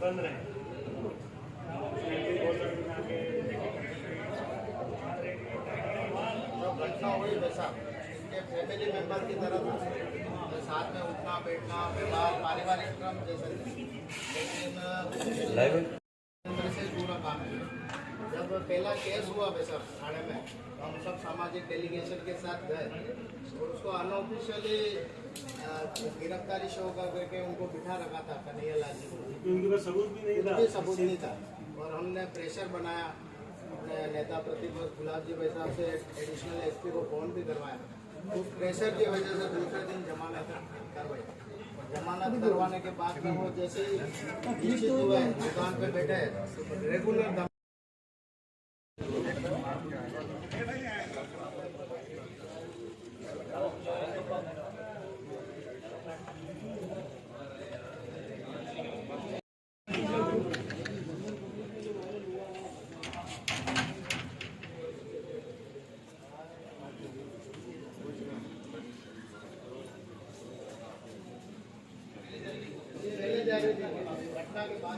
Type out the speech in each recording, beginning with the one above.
बंद रहे घटना हुई वैसा इनके फैमिली मेंबर की तरह था, साथ में उठना बैठना व्यवहार पारिवारिक क्रम जैसे, लेकिन से पूरा काम है। जब पहला केस हुआ वैसा थाने में, हम सब सामाजिक डेलीगेशन के साथ गए और उसको अनऑफिशियली गिरफ्तारी शो करके उनको बिठा रखा था कन्हैया लाल जी को, उनके पास सबूत भी नहीं था, सबूत नहीं था। और हमने प्रेशर बनाया अपने नेता प्रतिपक्ष गुलाब जी भाई साहब से, एडिशनल एसपी को फोन भी करवाया। उस प्रेशर की वजह से दूसरे दिन जमानत करवाई, और जमानत करवाने के बाद में वो जैसे ही निश्चित हुए दुकान पे बैठे रेगुलर घटना के बाद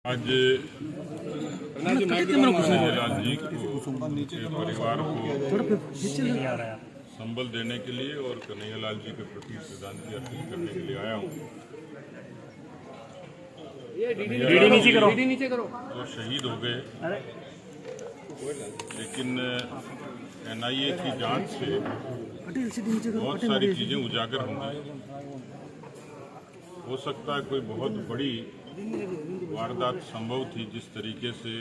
आज कन्हैयालाल जी को उनके परिवार को संबल देने के लिए और कन्हैयालाल जी के प्रति श्रद्धांजलि अर्पित करने के लिए आया हूँ। तो शहीद हो गए, लेकिन NIA की जांच से बहुत सारी चीजें उजागर होंगी। हो सकता है कोई बहुत बड़ी वारदात संभव थी, जिस तरीके से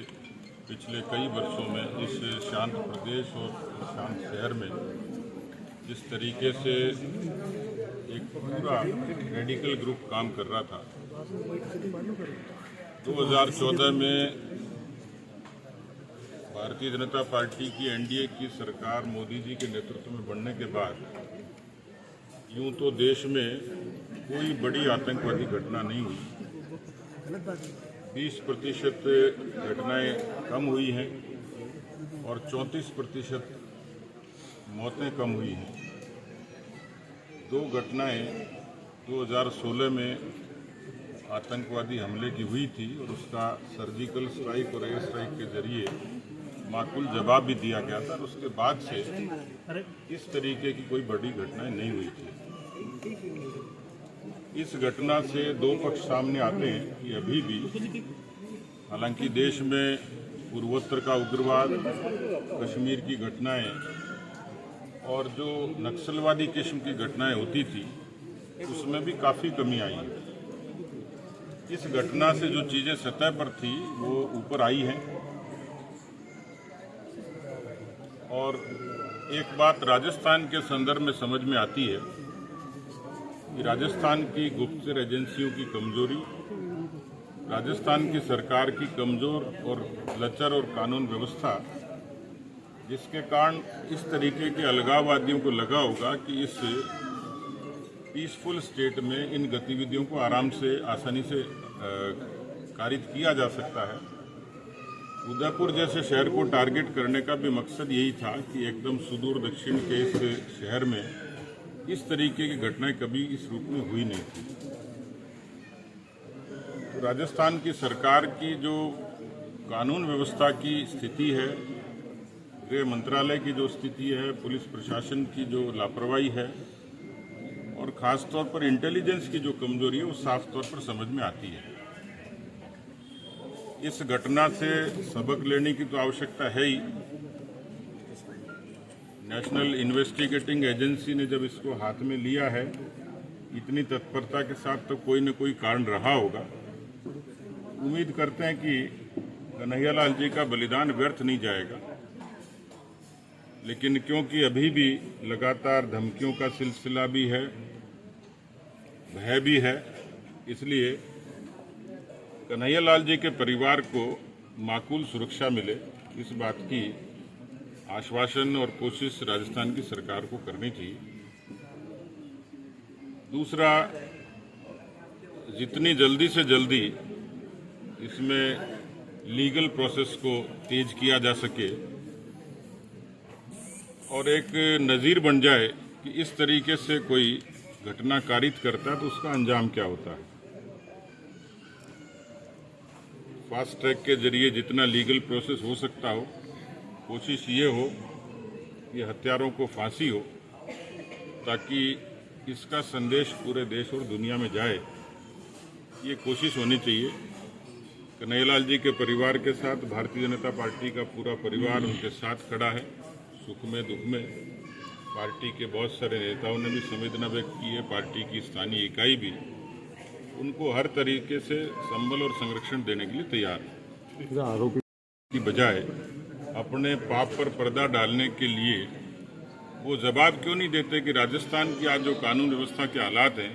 पिछले कई वर्षों में इस शांत प्रदेश और शांत शहर में जिस तरीके से एक पूरा रेडिकल ग्रुप काम कर रहा था। 2014 में भारतीय जनता पार्टी की NDA की सरकार मोदी जी के नेतृत्व में बनने के बाद यूं तो देश में कोई बड़ी आतंकवादी घटना नहीं हुई, 20% घटनाएं कम हुई हैं और 34% मौतें कम हुई हैं। 2 घटनाएं 2016 में आतंकवादी हमले की हुई थी और उसका सर्जिकल स्ट्राइक और एयर स्ट्राइक के जरिए माकूल जवाब भी दिया गया था, और उसके बाद से इस तरीके की कोई बड़ी घटनाएं नहीं हुई थी। इस घटना से 2 पक्ष सामने आते हैं कि अभी भी हालांकि देश में पूर्वोत्तर का उग्रवाद, कश्मीर की घटनाएं और जो नक्सलवादी किस्म की घटनाएं होती थी उसमें भी काफ़ी कमी आई है। इस घटना से जो चीज़ें सतह पर थी वो ऊपर आई हैं। और एक बात राजस्थान के संदर्भ में समझ में आती है कि राजस्थान की गुप्तचर एजेंसियों की कमजोरी, राजस्थान की सरकार की कमजोर और लचर और कानून व्यवस्था, जिसके कारण इस तरीके के अलगाववादियों को लगा होगा कि इस पीसफुल स्टेट में इन गतिविधियों को आराम से आसानी से कारित किया जा सकता है। उदयपुर जैसे शहर को टारगेट करने का भी मकसद यही था कि एकदम सुदूर दक्षिण के इस शहर में इस तरीके की घटनाएं कभी इस रूप में हुई नहीं थी। तो राजस्थान की सरकार की जो कानून व्यवस्था की स्थिति है, गृह मंत्रालय की जो स्थिति है, पुलिस प्रशासन की जो लापरवाही है और खासतौर पर इंटेलिजेंस की जो कमजोरी है, वो साफ तौर पर समझ में आती है। इस घटना से सबक लेने की तो आवश्यकता है ही। नेशनल इन्वेस्टिगेटिंग एजेंसी ने जब इसको हाथ में लिया है इतनी तत्परता के साथ, तो कोई न कोई कारण रहा होगा। उम्मीद करते हैं कि कन्हैयालाल जी का बलिदान व्यर्थ नहीं जाएगा, लेकिन क्योंकि अभी भी लगातार धमकियों का सिलसिला भी है, भय भी है, इसलिए कन्हैयालाल जी के परिवार को माकूल सुरक्षा मिले, इस बात की आश्वासन और कोशिश राजस्थान की सरकार को करनी चाहिए। दूसरा, जितनी जल्दी से जल्दी इसमें लीगल प्रोसेस को तेज किया जा सके और एक नज़ीर बन जाए कि इस तरीके से कोई घटना कारित करता है तो उसका अंजाम क्या होता है। फास्ट ट्रैक के जरिए जितना लीगल प्रोसेस हो सकता हो, कोशिश ये हो कि हत्यारों को फांसी हो, ताकि इसका संदेश पूरे देश और दुनिया में जाए। ये कोशिश होनी चाहिए। कन्हैयालाल जी के परिवार के साथ भारतीय जनता पार्टी का पूरा परिवार उनके साथ खड़ा है, सुख में दुख में। पार्टी के बहुत सारे नेताओं ने भी संवेदना व्यक्त की है, पार्टी की स्थानीय इकाई भी उनको हर तरीके से संबल और संरक्षण देने के लिए तैयार है। आरोपी की बजाय अपने पाप पर पर्दा डालने के लिए वो जवाब क्यों नहीं देते कि राजस्थान की आज जो कानून व्यवस्था के हालात हैं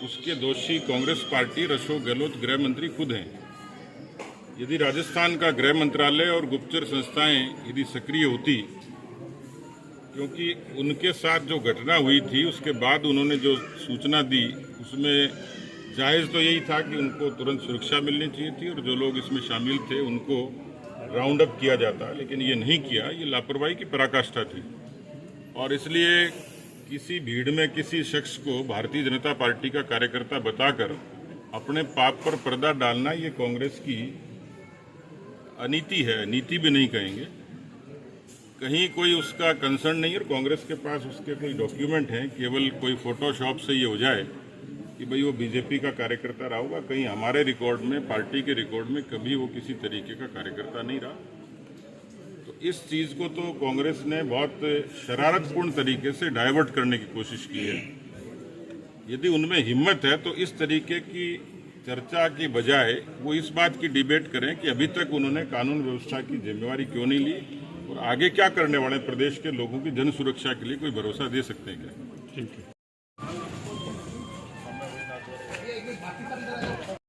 उसके दोषी कांग्रेस पार्टी और अशोक गहलोत गृह मंत्री खुद हैं। यदि राजस्थान का गृह मंत्रालय और गुप्तचर संस्थाएं यदि सक्रिय होती, क्योंकि उनके साथ जो घटना हुई थी उसके बाद उन्होंने जो सूचना दी उसमें जायज़ तो यही था कि उनको तुरंत सुरक्षा मिलनी चाहिए थी और जो लोग इसमें शामिल थे उनको राउंड अप किया जाता, लेकिन ये नहीं किया। ये लापरवाही की पराकाष्ठा थी और इसलिए किसी भीड़ में किसी शख्स को भारतीय जनता पार्टी का कार्यकर्ता बताकर अपने पाप पर पर्दा डालना ये कांग्रेस की अनीति है, नीति भी नहीं कहेंगे। कहीं कोई उसका कंसर्न नहीं है और कांग्रेस के पास उसके कोई डॉक्यूमेंट हैं, केवल कोई फोटोशॉप से ये हो जाए कि भाई वो बीजेपी का कार्यकर्ता रहा होगा। कहीं हमारे रिकॉर्ड में, पार्टी के रिकॉर्ड में कभी वो किसी तरीके का कार्यकर्ता नहीं रहा। तो इस चीज़ को तो कांग्रेस ने बहुत शरारतपूर्ण तरीके से डाइवर्ट करने की कोशिश की है। यदि उनमें हिम्मत है तो इस तरीके की चर्चा की बजाय वो इस बात की डिबेट करें कि अभी तक उन्होंने कानून व्यवस्था की जिम्मेवारी क्यों नहीं ली और आगे क्या करने वाले प्रदेश के लोगों की जन सुरक्षा के लिए कोई भरोसा दे सकते हैं क्या। ठीक है।